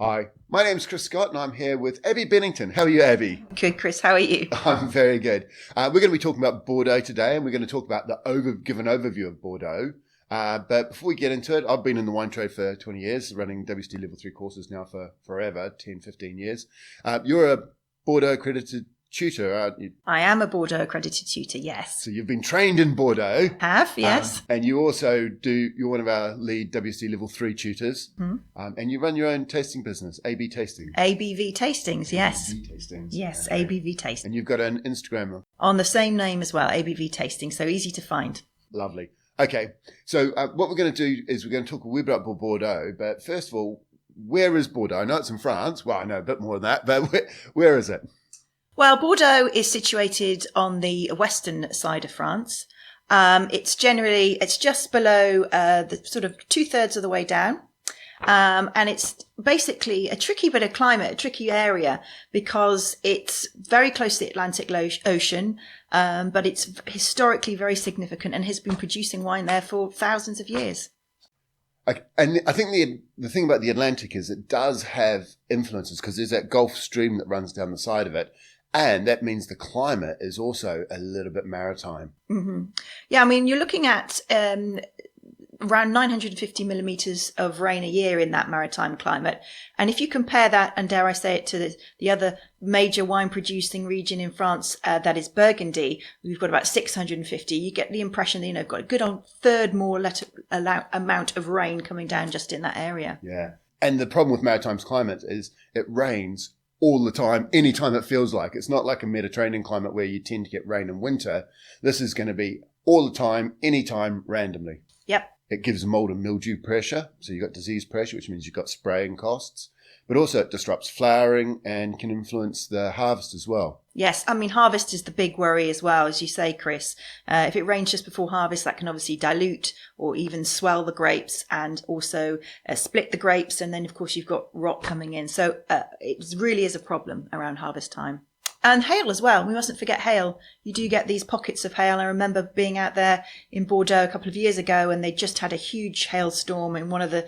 Hi, my name's Chris Scott and I'm here with Abbie Bennington. How are you, Abbie? Good, Chris. How are you? I'm very good. We're going to be talking about Bordeaux today, and we're going to talk about give an overview of Bordeaux. But before we get into it, I've been in the wine trade for 20 years, running WSET Level 3 courses now for forever, 10, 15 years. You're a Bordeaux Accredited Tutor, aren't you? I am a Bordeaux Accredited Tutor, yes. So you've been trained in Bordeaux. Have, yes. And you also you're one of our lead WSET Level 3 tutors. Mm-hmm. And you run your own tasting business, AB Tastings. ABV Tastings, yes. ABV Tastings. Yes, Okay. ABV Tastings. And you've got an Instagram. On the same name as well, ABV Tastings, so easy to find. Lovely. Okay, so what we're going to do is we're going to talk a wee bit about Bordeaux, but first of all, where is Bordeaux? I know it's in France. Well, I know a bit more than that, but where is it? Well, Bordeaux is situated on the western side of France. It's just below the sort of 2/3 of the way down. And it's basically a tricky bit of climate, a tricky area, because it's very close to the Atlantic Ocean, but it's historically very significant and has been producing wine there for thousands of years. And I think the thing about the Atlantic is it does have influences because there's that Gulf Stream that runs down the side of it. And that means the climate is also a little bit maritime. Mm-hmm. Yeah, I mean, you're looking at around 950 millimetres of rain a year in that maritime climate. And if you compare that, and dare I say it, to the other major wine-producing region in France, that is Burgundy, we've got about 650. You get the impression that, you've got a good old third more amount of rain coming down just in that area. Yeah. And the problem with maritime climate is it rains all the time, anytime it feels like. It's not like a Mediterranean climate where you tend to get rain in winter. This is going to be all the time, anytime, randomly. Yep. It gives mold and mildew pressure. So you've got disease pressure, which means you've got spraying costs. But also it disrupts flowering and can influence the harvest as well. Yes, I mean, harvest is the big worry as well, as you say, Chris. If it rains just before harvest, that can obviously dilute or even swell the grapes and also split the grapes. And then, of course, you've got rot coming in. So it really is a problem around harvest time. And hail as well. We mustn't forget hail. You do get these pockets of hail. I remember being out there in Bordeaux a couple of years ago, and they just had a huge hailstorm in one of the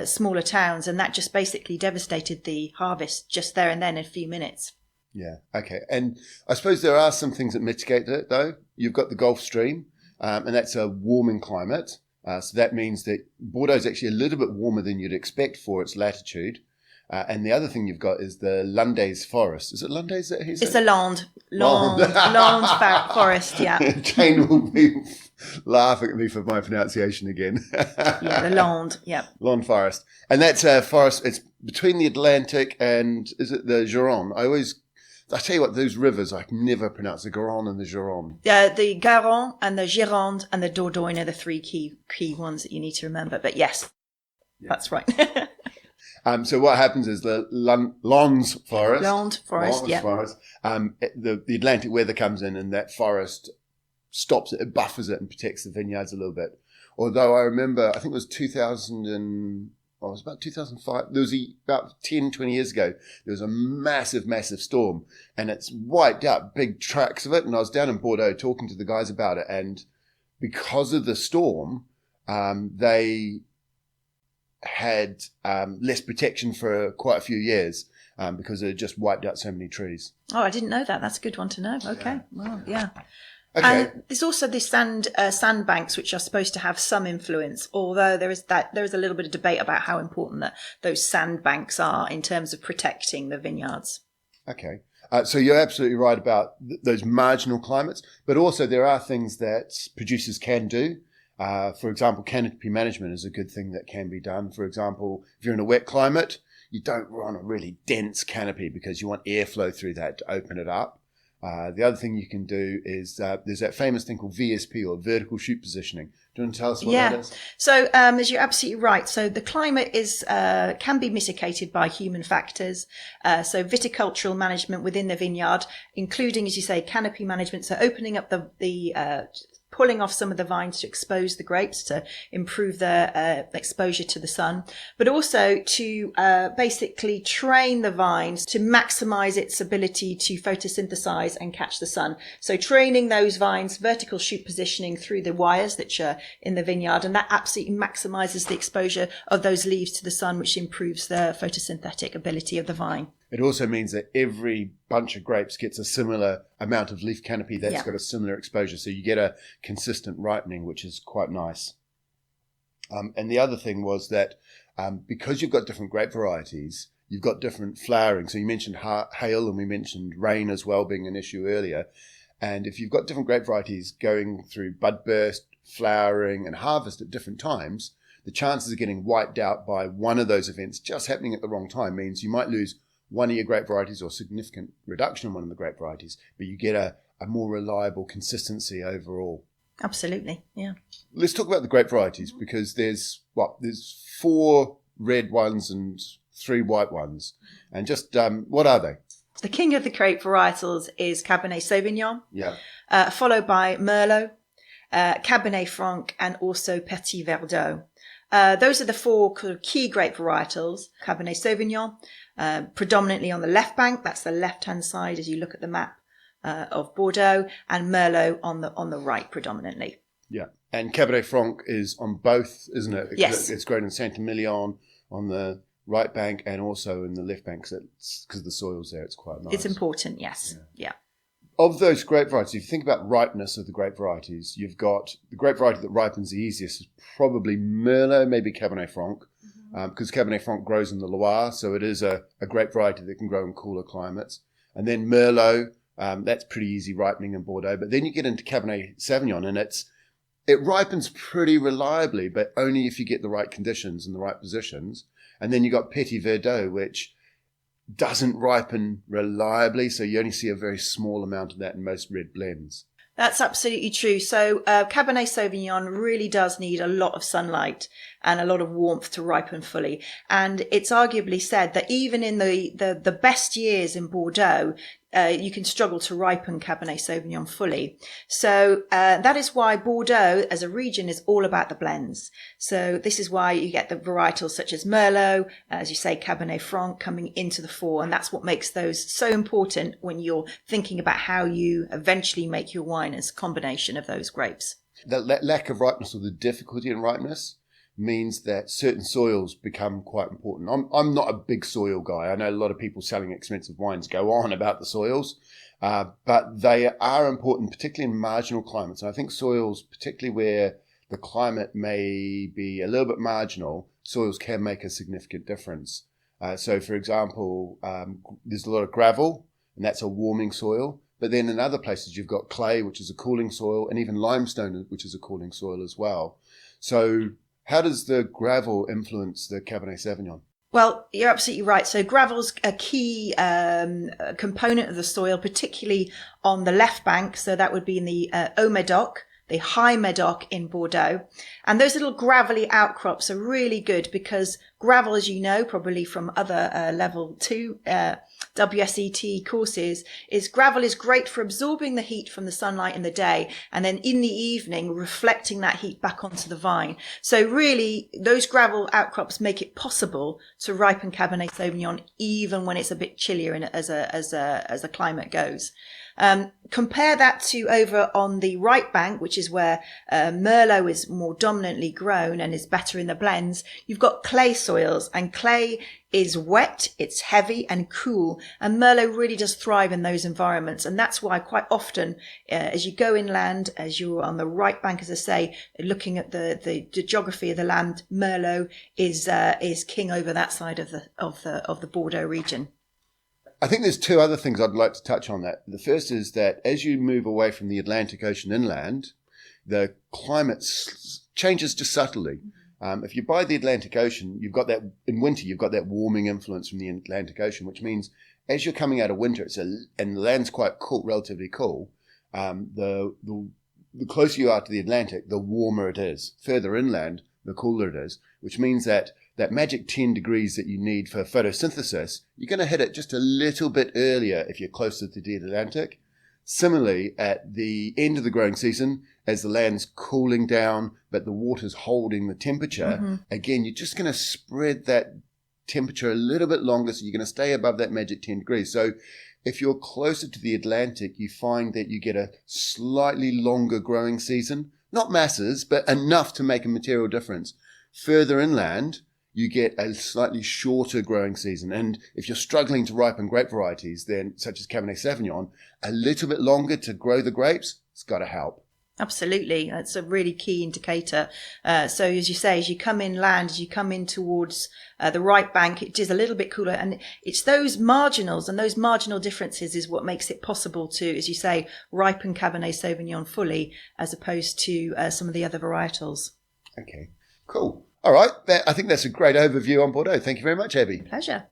smaller towns, and that just basically devastated the harvest just there and then in a few minutes. Yeah, okay. And I suppose there are some things that mitigate it, though. You've got the Gulf Stream, and that's a warming climate. So that means that Bordeaux is actually a little bit warmer than you'd expect for its latitude. And the other thing you've got is the Landes forest. Is it Landes that he's? It's a Landes forest, yeah. Jane will be laughing at me for my pronunciation again. Yeah, the Landes, yeah. Landes forest. And that's a forest, it's between the Atlantic and, is it the Gironde? I tell you what, those rivers, I can never pronounce the Garonne and the Gironde. The Garonne and the Gironde and the Dordogne are the three key ones that you need to remember. But yes, yeah. That's right. So what happens is the Landes forest. The Atlantic weather comes in and that forest stops it, it buffers it and protects the vineyards a little bit. Although I remember, I think it was 2005. There was about 10, 20 years ago, there was a massive, massive storm and it's wiped out big tracts of it. And I was down in Bordeaux talking to the guys about it. And because of the storm, they had less protection for quite a few years because it just wiped out so many trees. Oh, I didn't know that. That's a good one to know. Okay. Yeah. Well, yeah. Okay. And there's also the sandbanks, which are supposed to have some influence, although there is a little bit of debate about how important those sandbanks are in terms of protecting the vineyards. Okay. So you're absolutely right about those marginal climates, but also there are things that producers can do. For example, canopy management is a good thing that can be done. For example, if you're in a wet climate, you don't want a really dense canopy because you want airflow through that to open it up. The other thing you can do is there's that famous thing called VSP or vertical shoot positioning. Do you want to tell us what that is? So as you're absolutely right. So the climate can be mitigated by human factors. So viticultural management within the vineyard, including, as you say, canopy management. So opening up the pulling off some of the vines to expose the grapes, to improve their exposure to the sun, but also to basically train the vines to maximize its ability to photosynthesize and catch the sun. So training those vines, vertical shoot positioning through the wires that are in the vineyard, and that absolutely maximizes the exposure of those leaves to the sun, which improves the photosynthetic ability of the vine. It also means that every bunch of grapes gets a similar amount of leaf canopy that's got a similar exposure. So you get a consistent ripening, which is quite nice. And the other thing was that because you've got different grape varieties, you've got different flowering. So you mentioned hail and we mentioned rain as well being an issue earlier. And if you've got different grape varieties going through bud burst, flowering and harvest at different times, the chances of getting wiped out by one of those events just happening at the wrong time means you might lose one of your grape varieties or significant reduction in one of the grape varieties, but you get a more reliable consistency overall. Absolutely, yeah. Let's talk about the grape varieties because there's 4 red ones and 3 white ones. And just what are they? The king of the grape varietals is Cabernet Sauvignon, followed by Merlot, Cabernet Franc, and also Petit Verdot. Those are the 4 key grape varietals. Cabernet Sauvignon, predominantly on the left bank. That's the left-hand side as you look at the map of Bordeaux, and Merlot on the right predominantly. Yeah. And Cabernet Franc is on both, isn't it? Yes. It's grown in Saint-Emilion on the right bank and also in the left bank because the soil's there. It's quite nice. It's important, yes. Yeah. Of those grape varieties, if you think about ripeness of the grape varieties, you've got the grape variety that ripens the easiest is probably Merlot, maybe Cabernet Franc, because Cabernet Franc grows in the Loire, so it is a grape variety that can grow in cooler climates. And then Merlot, that's pretty easy ripening in Bordeaux. But then you get into Cabernet Sauvignon, and it ripens pretty reliably, but only if you get the right conditions and the right positions. And then you got Petit Verdot, which doesn't ripen reliably, so you only see a very small amount of that in most red blends. That's absolutely true. So Cabernet Sauvignon really does need a lot of sunlight and a lot of warmth to ripen fully. And it's arguably said that even in the best years in Bordeaux, you can struggle to ripen Cabernet Sauvignon fully. So that is why Bordeaux as a region is all about the blends. So this is why you get the varietals such as Merlot, as you say, Cabernet Franc coming into the fore. And that's what makes those so important when you're thinking about how you eventually make your wine as a combination of those grapes. The lack of ripeness or the difficulty in ripeness means that certain soils become quite important. I'm not a big soil guy. I know a lot of people selling expensive wines go on about the soils, but they are important, particularly in marginal climates. And I think soils, particularly where the climate may be a little bit marginal, soils can make a significant difference. So, for example, there's a lot of gravel, and that's a warming soil. But then in other places, you've got clay, which is a cooling soil, and even limestone, which is a cooling soil as well. So how does the gravel influence the Cabernet Sauvignon? Well, you're absolutely right. So gravel's a key component of the soil, particularly on the left bank. So that would be in the Médoc, the high Médoc in Bordeaux. And those little gravelly outcrops are really good because gravel, as you know, probably from other level 2 WSET courses, gravel is great for absorbing the heat from the sunlight in the day and then in the evening reflecting that heat back onto the vine. So really those gravel outcrops make it possible to ripen Cabernet Sauvignon even when it's a bit chillier as the climate goes. Compare that to over on the right bank, which is where Merlot is more dominantly grown and is better in the blends. You've got clay soils, and clay is wet, it's heavy and cool, and Merlot really does thrive in those environments. And that's why quite often as you go inland, as you're on the right bank, as I say, looking at the geography of the land, Merlot is king over that side of the Bordeaux region. I think there's 2 other things I'd like to touch on that. The first is that as you move away from the Atlantic Ocean inland, the climate changes just subtly. If you're by the Atlantic Ocean, you've got that, in winter, you've got that warming influence from the Atlantic Ocean, which means as you're coming out of winter, and the land's quite cool, relatively cool, the closer you are to the Atlantic, the warmer it is. Further inland, the cooler it is, which means that magic 10 degrees that you need for photosynthesis, you're going to hit it just a little bit earlier if you're closer to the Atlantic. Similarly, at the end of the growing season, as the land's cooling down, but the water's holding the temperature, again, you're just going to spread that temperature a little bit longer, so you're going to stay above that magic 10 degrees. So if you're closer to the Atlantic, you find that you get a slightly longer growing season. Not masses, but enough to make a material difference. Further inland, you get a slightly shorter growing season. And if you're struggling to ripen grape varieties, then such as Cabernet Sauvignon, a little bit longer to grow the grapes, it's got to help. Absolutely. That's a really key indicator. So as you say, as you come inland, as you come in towards the right bank, it is a little bit cooler. And it's those marginals and those marginal differences is what makes it possible to, as you say, ripen Cabernet Sauvignon fully as opposed to some of the other varietals. Okay, cool. All right. I think that's a great overview on Bordeaux. Thank you very much, Abbie. Pleasure.